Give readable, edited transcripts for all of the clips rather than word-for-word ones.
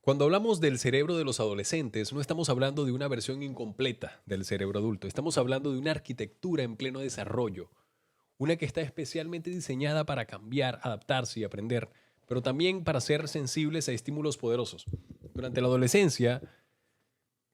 Cuando hablamos del cerebro de los adolescentes, no estamos hablando de una versión incompleta del cerebro adulto, estamos hablando de una arquitectura en pleno desarrollo, una que está especialmente diseñada para cambiar, adaptarse y aprender, pero también para ser sensibles a estímulos poderosos. Durante la adolescencia,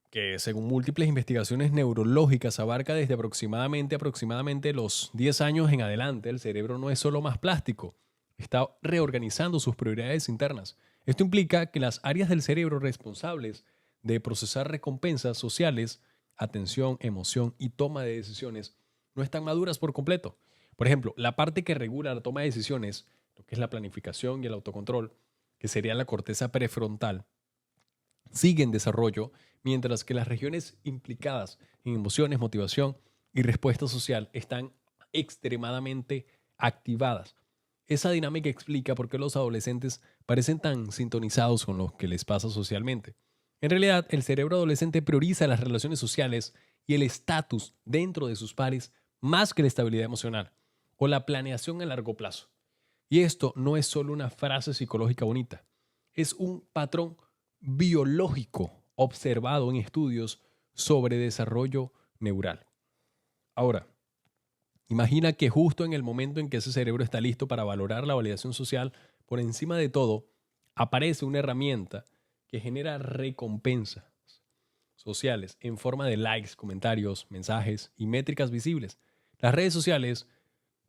que según múltiples investigaciones neurológicas abarca desde aproximadamente los 10 años en adelante, el cerebro no es solo más plástico, está reorganizando sus prioridades internas. Esto implica que las áreas del cerebro responsables de procesar recompensas sociales, atención, emoción y toma de decisiones no están maduras por completo. Por ejemplo, la parte que regula la toma de decisiones, lo que es la planificación y el autocontrol, que sería la corteza prefrontal, sigue en desarrollo, mientras que las regiones implicadas en emociones, motivación y respuesta social están extremadamente activadas. Esa dinámica explica por qué los adolescentes parecen tan sintonizados con lo que les pasa socialmente. En realidad, el cerebro adolescente prioriza las relaciones sociales y el estatus dentro de sus pares más que la estabilidad emocional o la planeación a largo plazo. Y esto no es solo una frase psicológica bonita, es un patrón biológico observado en estudios sobre desarrollo neural. Ahora, imagina que justo en el momento en que ese cerebro está listo para valorar la validación social, por encima de todo, aparece una herramienta que genera recompensas sociales en forma de likes, comentarios, mensajes y métricas visibles. Las redes sociales,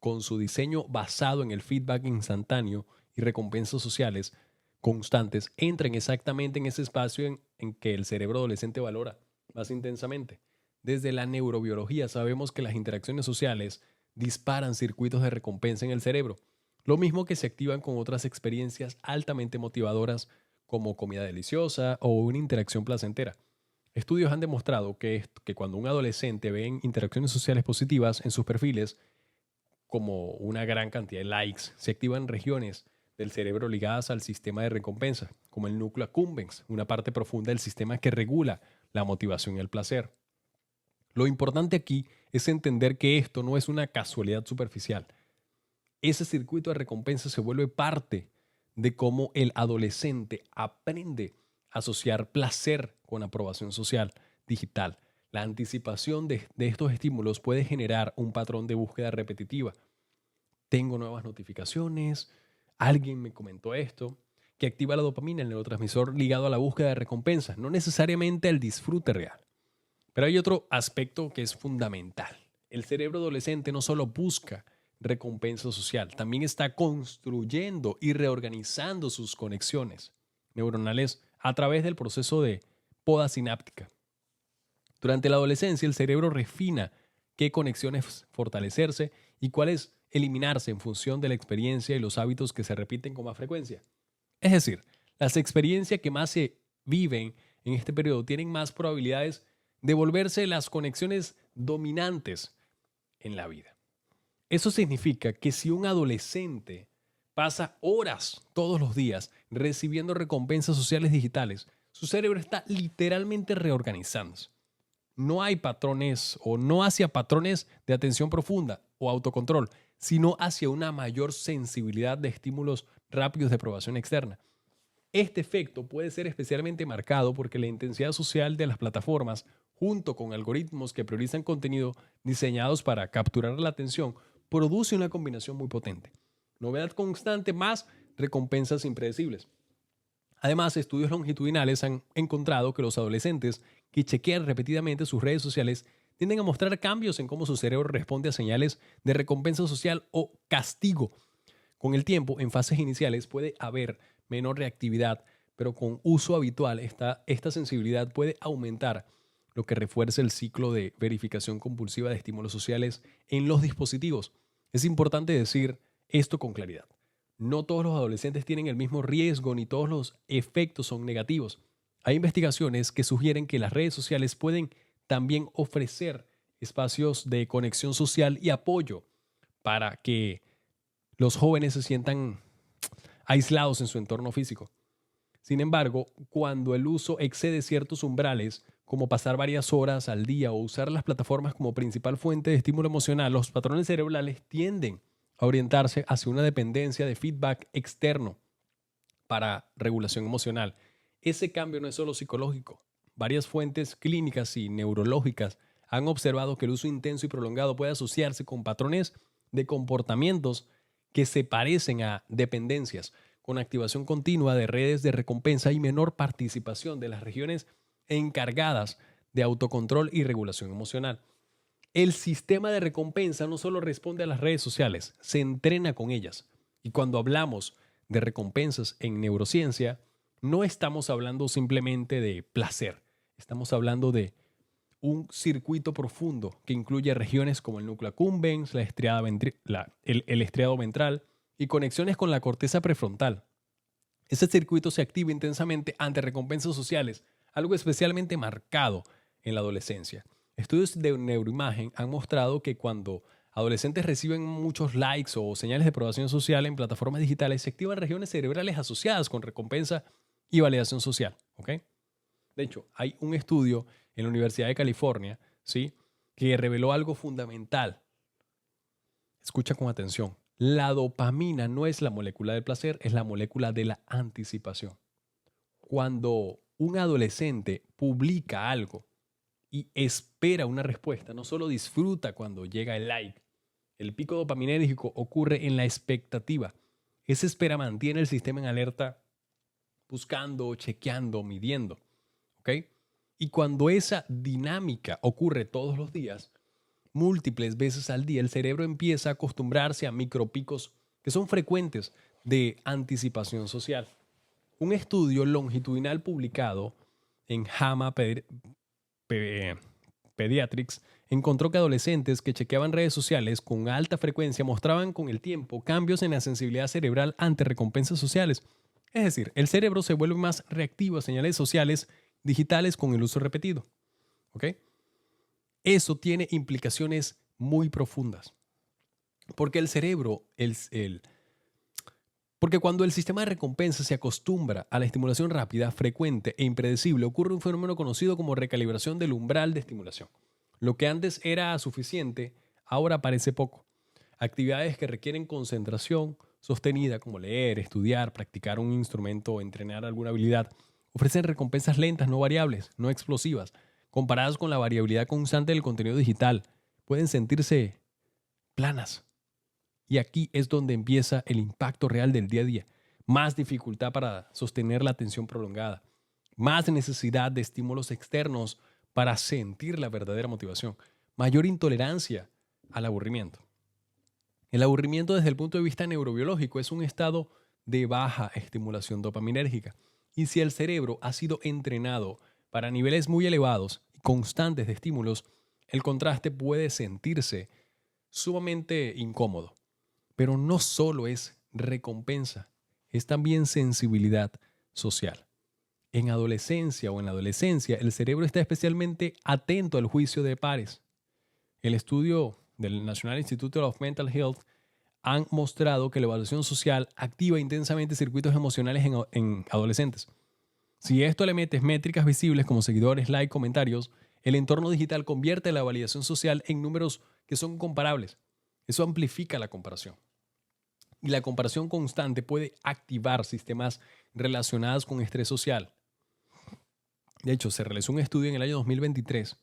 con su diseño basado en el feedback instantáneo y recompensas sociales constantes, entran exactamente en ese espacio en que el cerebro adolescente valora más intensamente. Desde la neurobiología sabemos que las interacciones sociales disparan circuitos de recompensa en el cerebro, lo mismo que se activan con otras experiencias altamente motivadoras como comida deliciosa o una interacción placentera. Estudios han demostrado que cuando un adolescente ve interacciones sociales positivas en sus perfiles, como una gran cantidad de likes, se activan regiones del cerebro ligadas al sistema de recompensa, como el núcleo accumbens, una parte profunda del sistema que regula la motivación y el placer. Lo importante aquí es entender que esto no es una casualidad superficial. Ese circuito de recompensa se vuelve parte de cómo el adolescente aprende a asociar placer con aprobación social digital. La anticipación de estos estímulos puede generar un patrón de búsqueda repetitiva. Tengo nuevas notificaciones, alguien me comentó esto, que activa la dopamina, el neurotransmisor ligado a la búsqueda de recompensas, no necesariamente al disfrute real. Pero hay otro aspecto que es fundamental. El cerebro adolescente no solo busca recompensa social, también está construyendo y reorganizando sus conexiones neuronales a través del proceso de poda sináptica. Durante la adolescencia, el cerebro refina qué conexiones fortalecerse y cuáles eliminarse en función de la experiencia y los hábitos que se repiten con más frecuencia. Es decir, las experiencias que más se viven en este periodo tienen más probabilidades de volverse las conexiones dominantes en la vida. Eso significa que si un adolescente pasa horas todos los días recibiendo recompensas sociales digitales, su cerebro está literalmente reorganizándose. No hay patrones o no hacia patrones de atención profunda o autocontrol, sino hacia una mayor sensibilidad de estímulos rápidos de aprobación externa. Este efecto puede ser especialmente marcado porque la intensidad social de las plataformas, junto con algoritmos que priorizan contenido diseñados para capturar la atención, produce una combinación muy potente. Novedad constante más recompensas impredecibles. Además, estudios longitudinales han encontrado que los adolescentes que chequean repetidamente sus redes sociales tienden a mostrar cambios en cómo su cerebro responde a señales de recompensa social o castigo. Con el tiempo, en fases iniciales puede haber menor reactividad, pero con uso habitual esta sensibilidad puede aumentar, lo que refuerza el ciclo de verificación compulsiva de estímulos sociales en los dispositivos. Es importante decir esto con claridad. No todos los adolescentes tienen el mismo riesgo ni todos los efectos son negativos. Hay investigaciones que sugieren que las redes sociales pueden también ofrecer espacios de conexión social y apoyo para que los jóvenes se sientan aislados en su entorno físico. Sin embargo, cuando el uso excede ciertos umbrales, como pasar varias horas al día o usar las plataformas como principal fuente de estímulo emocional, los patrones cerebrales tienden a orientarse hacia una dependencia de feedback externo para regulación emocional. ese cambio no es solo psicológico. Varias fuentes clínicas y neurológicas han observado que el uso intenso y prolongado puede asociarse con patrones de comportamientos que se parecen a dependencias, con activación continua de redes de recompensa y menor participación de las regiones encargadas de autocontrol y regulación emocional. El sistema de recompensa no solo responde a las redes sociales, se entrena con ellas. Y cuando hablamos de recompensas en neurociencia, no estamos hablando simplemente de placer, estamos hablando de un circuito profundo que incluye regiones como el núcleo accumbens, el estriado ventral y conexiones con la corteza prefrontal. Ese circuito se activa intensamente ante recompensas sociales, algo especialmente marcado en la adolescencia. Estudios de neuroimagen han mostrado que cuando adolescentes reciben muchos likes o señales de aprobación social en plataformas digitales, se activan regiones cerebrales asociadas con recompensa y validación social. ¿Ok? De hecho, hay un estudio en la Universidad de California, ¿sí?, que reveló algo fundamental. Escucha con atención. La dopamina no es la molécula del placer, es la molécula de la anticipación. Cuando un adolescente publica algo y espera una respuesta, no solo disfruta cuando llega el like. El pico dopaminérgico ocurre en la expectativa. Esa espera mantiene el sistema en alerta, buscando, chequeando, midiendo. ¿Ok? Y cuando esa dinámica ocurre todos los días, múltiples veces al día, el cerebro empieza a acostumbrarse a micropicos que son frecuentes de anticipación social. Un estudio longitudinal publicado en JAMA Pediatrics encontró que adolescentes que chequeaban redes sociales con alta frecuencia mostraban con el tiempo cambios en la sensibilidad cerebral ante recompensas sociales. Es decir, el cerebro se vuelve más reactivo a señales sociales digitales con el uso repetido. ¿Ok? Eso tiene implicaciones muy profundas. Porque el cerebro, porque cuando el sistema de recompensa se acostumbra a la estimulación rápida, frecuente e impredecible, ocurre un fenómeno conocido como recalibración del umbral de estimulación. Lo que antes era suficiente, ahora parece poco. Actividades que requieren concentración sostenida, como leer, estudiar, practicar un instrumento o entrenar alguna habilidad, ofrecen recompensas lentas, no variables, no explosivas, comparadas con la variabilidad constante del contenido digital. Pueden sentirse planas. Y aquí es donde empieza el impacto real del día a día. Más dificultad para sostener la atención prolongada. Más necesidad de estímulos externos para sentir la verdadera motivación. Mayor intolerancia al aburrimiento. El aburrimiento desde el punto de vista neurobiológico es un estado de baja estimulación dopaminérgica. Y si el cerebro ha sido entrenado para niveles muy elevados y constantes de estímulos, el contraste puede sentirse sumamente incómodo. Pero no solo es recompensa, es también sensibilidad social. En adolescencia o en la adolescencia, el cerebro está especialmente atento al juicio de pares. El estudio del National Institute of Mental Health han mostrado que la evaluación social activa intensamente circuitos emocionales en adolescentes. Si a esto le metes métricas visibles como seguidores, likes, comentarios, el entorno digital convierte la validación social en números que son comparables. Eso amplifica la comparación. Y la comparación constante puede activar sistemas relacionados con estrés social. De hecho, se realizó un estudio en el año 2023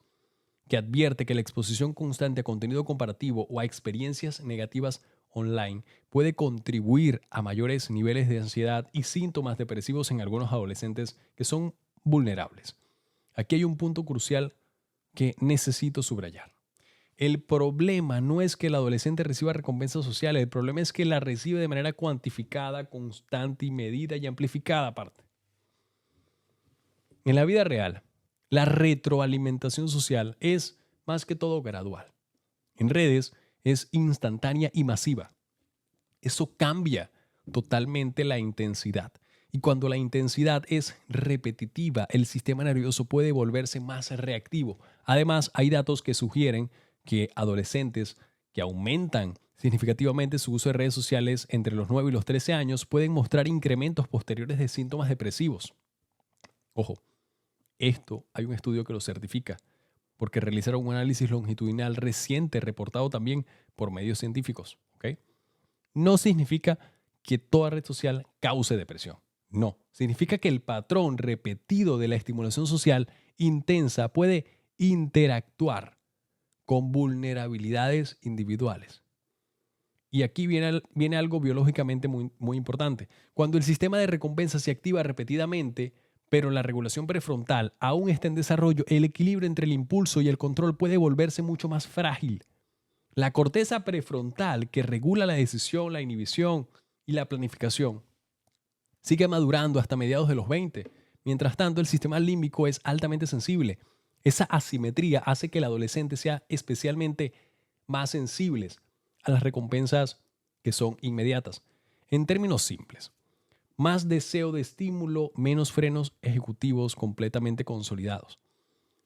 que advierte que la exposición constante a contenido comparativo o a experiencias negativas online puede contribuir a mayores niveles de ansiedad y síntomas depresivos en algunos adolescentes que son vulnerables. Aquí hay un punto crucial que necesito subrayar. El problema no es que el adolescente reciba recompensas sociales, el problema es que la recibe de manera cuantificada, constante y medida y amplificada aparte. En la vida real, la retroalimentación social es más que todo gradual. En redes es instantánea y masiva. Eso cambia totalmente la intensidad. Y cuando la intensidad es repetitiva, el sistema nervioso puede volverse más reactivo. Además, hay datos que sugieren que adolescentes que aumentan significativamente su uso de redes sociales entre los 9 y los 13 años pueden mostrar incrementos posteriores de síntomas depresivos. Ojo, esto hay un estudio que lo certifica, porque realizaron un análisis longitudinal reciente reportado también por medios científicos. ¿Ok? No significa que toda red social cause depresión. No, significa que el patrón repetido de la estimulación social intensa puede interactuar con vulnerabilidades individuales. Y aquí viene algo biológicamente muy importante. Cuando el sistema de recompensa se activa repetidamente, pero la regulación prefrontal aún está en desarrollo, el equilibrio entre el impulso y el control puede volverse mucho más frágil. La corteza prefrontal, que regula la decisión, la inhibición y la planificación, sigue madurando hasta mediados de los 20. Mientras tanto, el sistema límbico es altamente sensible. Esa asimetría hace que el adolescente sea especialmente más sensibles a las recompensas que son inmediatas. En términos simples, más deseo de estímulo, menos frenos ejecutivos completamente consolidados.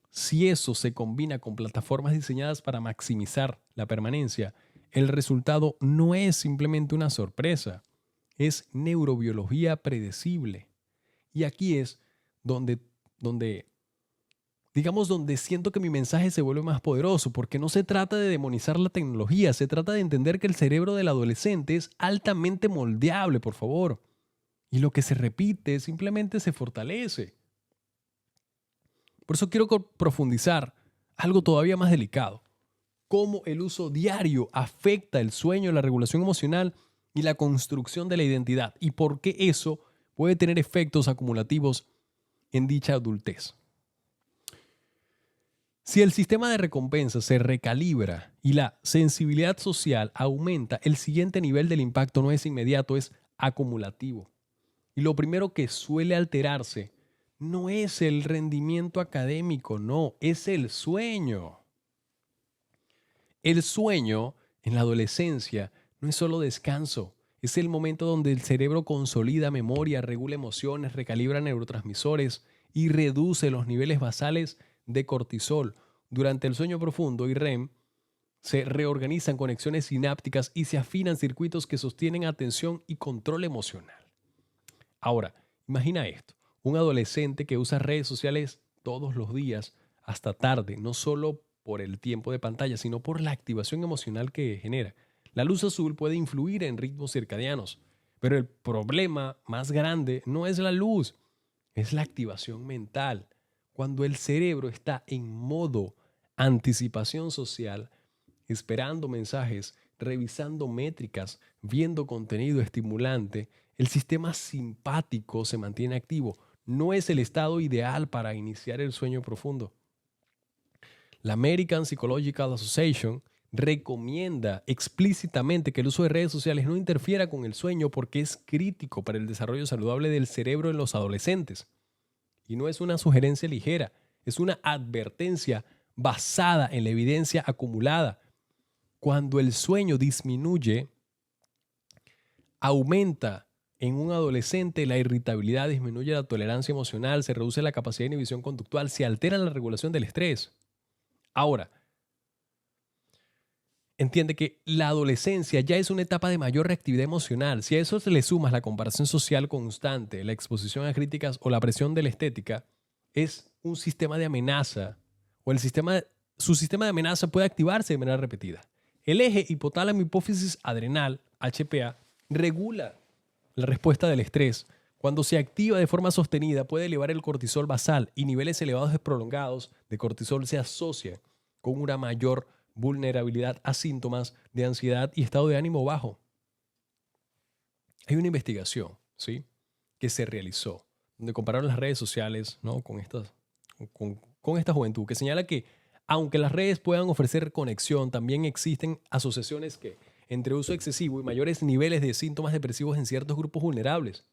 Si eso se combina con plataformas diseñadas para maximizar la permanencia, el resultado no es simplemente una sorpresa, es neurobiología predecible. Y aquí es donde, donde donde siento que mi mensaje se vuelve más poderoso, porque no se trata de demonizar la tecnología, se trata de entender que el cerebro del adolescente es altamente moldeable, por favor. Y lo que se repite simplemente se fortalece. Por eso quiero profundizar algo todavía más delicado. Cómo el uso diario afecta el sueño, la regulación emocional y la construcción de la identidad. Y por qué eso puede tener efectos acumulativos en dicha adultez. Si el sistema de recompensa se recalibra y la sensibilidad social aumenta, el siguiente nivel del impacto no es inmediato, es acumulativo. Y lo primero que suele alterarse no es el rendimiento académico, no, es el sueño. El sueño en la adolescencia no es solo descanso, es el momento donde el cerebro consolida memoria, regula emociones, recalibra neurotransmisores y reduce los niveles basales de cortisol. Durante el sueño profundo y REM, se reorganizan conexiones sinápticas y se afinan circuitos que sostienen atención y control emocional. Ahora, imagina esto, un adolescente que usa redes sociales todos los días hasta tarde, no solo por el tiempo de pantalla, sino por la activación emocional que genera. La luz azul puede influir en ritmos circadianos, pero el problema más grande no es la luz, es la activación mental. Cuando el cerebro está en modo anticipación social, esperando mensajes, revisando métricas, viendo contenido estimulante, el sistema simpático se mantiene activo. No es el estado ideal para iniciar el sueño profundo. La American Psychological Association recomienda explícitamente que el uso de redes sociales no interfiera con el sueño porque es crítico para el desarrollo saludable del cerebro en los adolescentes. Y no es una sugerencia ligera, es una advertencia basada en la evidencia acumulada. Cuando el sueño disminuye, aumenta en un adolescente la irritabilidad, disminuye la tolerancia emocional, se reduce la capacidad de inhibición conductual, se altera la regulación del estrés. Ahora, entiende que la adolescencia ya es una etapa de mayor reactividad emocional. Si a eso se le sumas la comparación social constante, la exposición a críticas o la presión de la estética, es un sistema de amenaza o su sistema de amenaza puede activarse de manera repetida. El eje hipotálamo-hipófisis adrenal, HPA, regula la respuesta del estrés. Cuando se activa de forma sostenida puede elevar el cortisol basal y niveles elevados y prolongados de cortisol se asocian con una mayor vulnerabilidad a síntomas de ansiedad y estado de ánimo bajo. Hay una investigación, ¿sí?, que se realizó, donde compararon las redes sociales, ¿no?, con esta juventud, que señala que aunque las redes puedan ofrecer conexión, también existen asociaciones que entre uso excesivo y mayores niveles de síntomas depresivos en ciertos grupos vulnerables.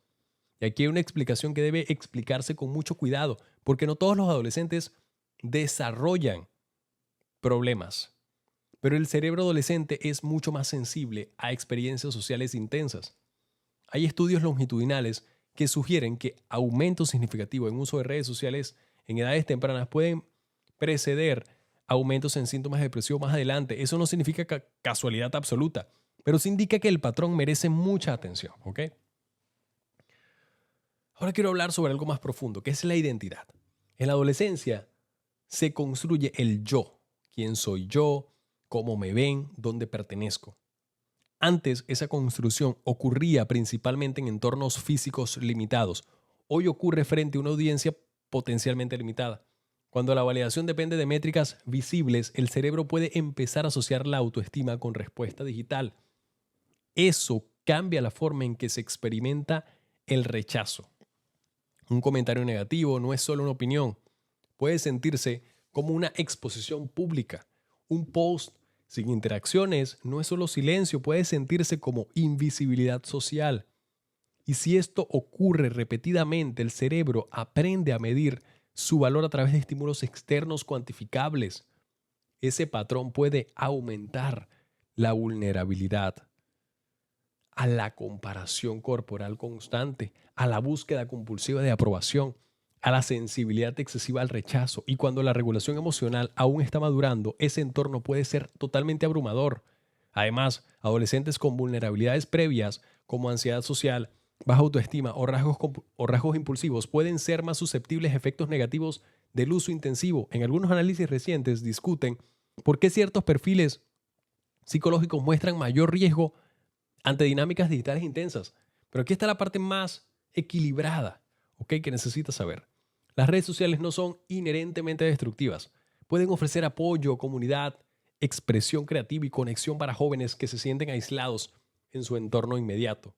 Y aquí hay una explicación que debe explicarse con mucho cuidado, porque no todos los adolescentes desarrollan problemas. Pero el cerebro adolescente es mucho más sensible a experiencias sociales intensas. Hay estudios longitudinales que sugieren que aumentos significativos en uso de redes sociales en edades tempranas pueden preceder aumentos en síntomas depresivos más adelante. Eso no significa casualidad absoluta, pero sí indica que el patrón merece mucha atención, ¿ok? Ahora quiero hablar sobre algo más profundo, que es la identidad. En la adolescencia se construye el yo. ¿Quién soy yo? ¿Cómo me ven? ¿Dónde pertenezco? Antes, esa construcción ocurría principalmente en entornos físicos limitados. Hoy ocurre frente a una audiencia potencialmente limitada. Cuando la validación depende de métricas visibles, el cerebro puede empezar a asociar la autoestima con respuesta digital. Eso cambia la forma en que se experimenta el rechazo. Un comentario negativo no es solo una opinión, puede sentirse como una exposición pública. Un post sin interacciones no es solo silencio, puede sentirse como invisibilidad social. Y si esto ocurre repetidamente, el cerebro aprende a medir su valor a través de estímulos externos cuantificables. Ese patrón puede aumentar la vulnerabilidad a la comparación corporal constante, a la búsqueda compulsiva de aprobación, a la sensibilidad excesiva al rechazo. Y cuando la regulación emocional aún está madurando, ese entorno puede ser totalmente abrumador. Además, adolescentes con vulnerabilidades previas como ansiedad social, baja autoestima o rasgos impulsivos pueden ser más susceptibles a efectos negativos del uso intensivo. En algunos análisis recientes discuten por qué ciertos perfiles psicológicos muestran mayor riesgo ante dinámicas digitales intensas. Pero aquí está la parte más equilibrada, ¿ok? Que necesitas saber. Las redes sociales no son inherentemente destructivas. Pueden ofrecer apoyo, comunidad, expresión creativa y conexión para jóvenes que se sienten aislados en su entorno inmediato.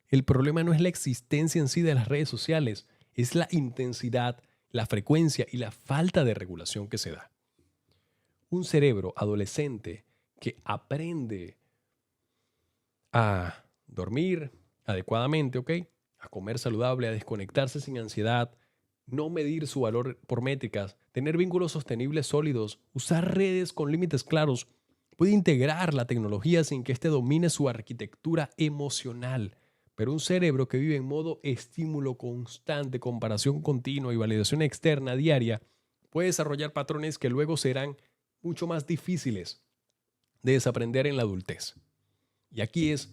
El problema no es la existencia en sí de las redes sociales, es la intensidad, la frecuencia y la falta de regulación que se da. Un cerebro adolescente que aprende a dormir adecuadamente, ¿ok? A comer saludable, a desconectarse sin ansiedad, no medir su valor por métricas, tener vínculos sostenibles sólidos, usar redes con límites claros, puede integrar la tecnología sin que éste domine su arquitectura emocional. Pero un cerebro que vive en modo estímulo constante, comparación continua y validación externa diaria puede desarrollar patrones que luego serán mucho más difíciles de desaprender en la adultez. Y aquí es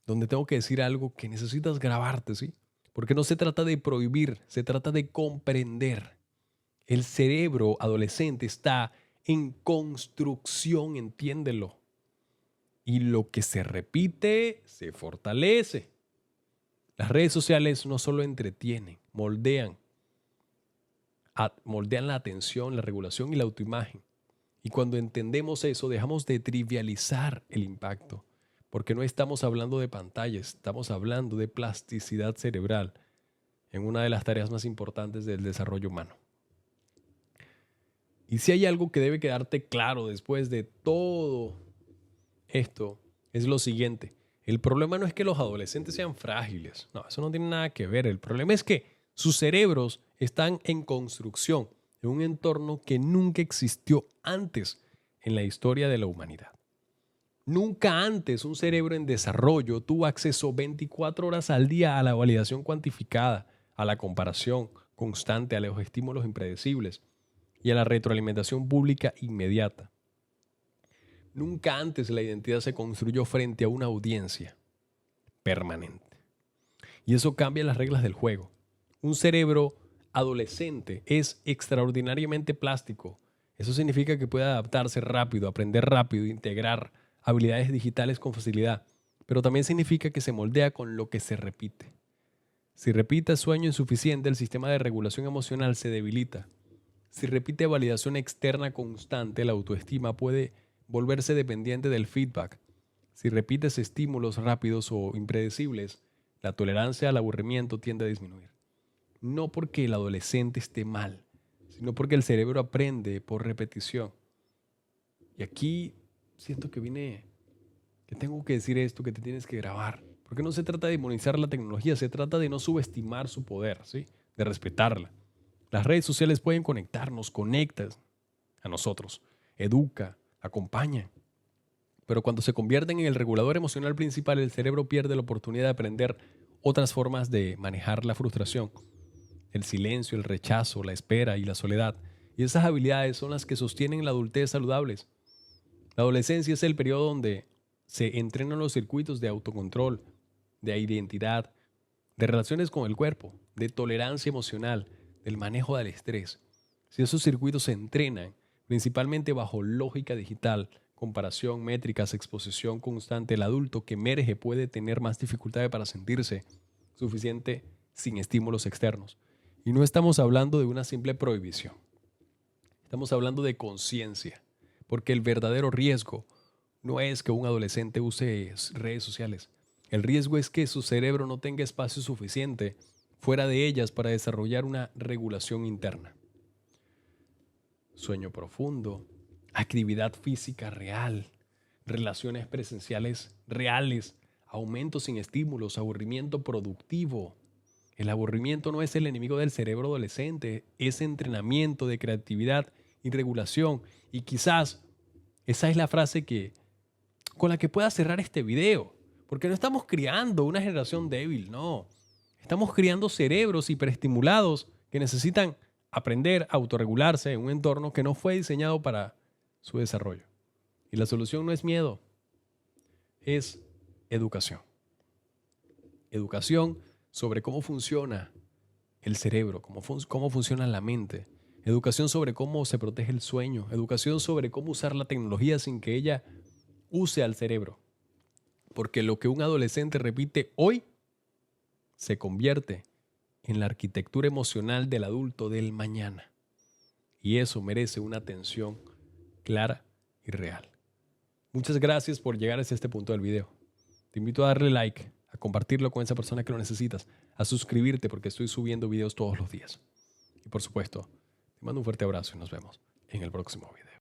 donde tengo que decir algo que necesitas grabarte, ¿sí? Porque no se trata de prohibir, se trata de comprender. El cerebro adolescente está en construcción, entiéndelo. Y lo que se repite se fortalece. Las redes sociales no solo entretienen, moldean la atención, la regulación y la autoimagen. Y cuando entendemos eso, dejamos de trivializar el impacto. Porque no estamos hablando de pantallas, estamos hablando de plasticidad cerebral en una de las tareas más importantes del desarrollo humano. Y si hay algo que debe quedarte claro después de todo esto, es lo siguiente. El problema no es que los adolescentes sean frágiles. No, eso no tiene nada que ver. El problema es que sus cerebros están en construcción en un entorno que nunca existió antes en la historia de la humanidad. Nunca antes un cerebro en desarrollo tuvo acceso 24 horas al día a la validación cuantificada, a la comparación constante, a los estímulos impredecibles y a la retroalimentación pública inmediata. Nunca antes la identidad se construyó frente a una audiencia permanente. Y eso cambia las reglas del juego. Un cerebro adolescente es extraordinariamente plástico. Eso significa que puede adaptarse rápido, aprender rápido, integrar habilidades digitales con facilidad. Pero también significa que se moldea con lo que se repite. Si repite sueño insuficiente, el sistema de regulación emocional se debilita. Si repite validación externa constante, la autoestima puede volverse dependiente del feedback. Si repites estímulos rápidos o impredecibles, la tolerancia al aburrimiento tiende a disminuir. No porque el adolescente esté mal, sino porque el cerebro aprende por repetición. Y aquí siento que tengo que decir esto, que te tienes que grabar. Porque no se trata de demonizar la tecnología, se trata de no subestimar su poder, ¿sí? De respetarla. Las redes sociales pueden conectarnos, conectan a nosotros, educa, acompaña. Pero cuando se convierten en el regulador emocional principal, el cerebro pierde la oportunidad de aprender otras formas de manejar la frustración, el silencio, el rechazo, la espera y la soledad. Y esas habilidades son las que sostienen la adultez saludables. La adolescencia es el periodo donde se entrenan los circuitos de autocontrol, de identidad, de relaciones con el cuerpo, de tolerancia emocional, del manejo del estrés. Si esos circuitos se entrenan, principalmente bajo lógica digital, comparación, métricas, exposición constante, el adulto que emerge puede tener más dificultades para sentirse suficiente sin estímulos externos. Y no estamos hablando de una simple prohibición. Estamos hablando de conciencia, porque el verdadero riesgo no es que un adolescente use redes sociales. El riesgo es que su cerebro no tenga espacio suficiente fuera de ellas para desarrollar una regulación interna. Sueño profundo, actividad física real, relaciones presenciales reales, aumento sin estímulos, aburrimiento productivo. El aburrimiento no es el enemigo del cerebro adolescente, es entrenamiento de creatividad y regulación. Y quizás esa es la frase con la que pueda cerrar este video. Porque no estamos criando una generación débil, no. Estamos criando cerebros hiperestimulados que necesitan aprender a autorregularse en un entorno que no fue diseñado para su desarrollo. Y la solución no es miedo, es educación. Educación sobre cómo funciona el cerebro, cómo funciona la mente. Educación sobre cómo se protege el sueño. Educación sobre cómo usar la tecnología sin que ella use al cerebro. Porque lo que un adolescente repite hoy se convierte en la arquitectura emocional del adulto del mañana. Y eso merece una atención clara y real. Muchas gracias por llegar hasta este punto del video. Te invito a darle like, a compartirlo con esa persona que lo necesitas, a suscribirte porque estoy subiendo videos todos los días. Y por supuesto, te mando un fuerte abrazo y nos vemos en el próximo video.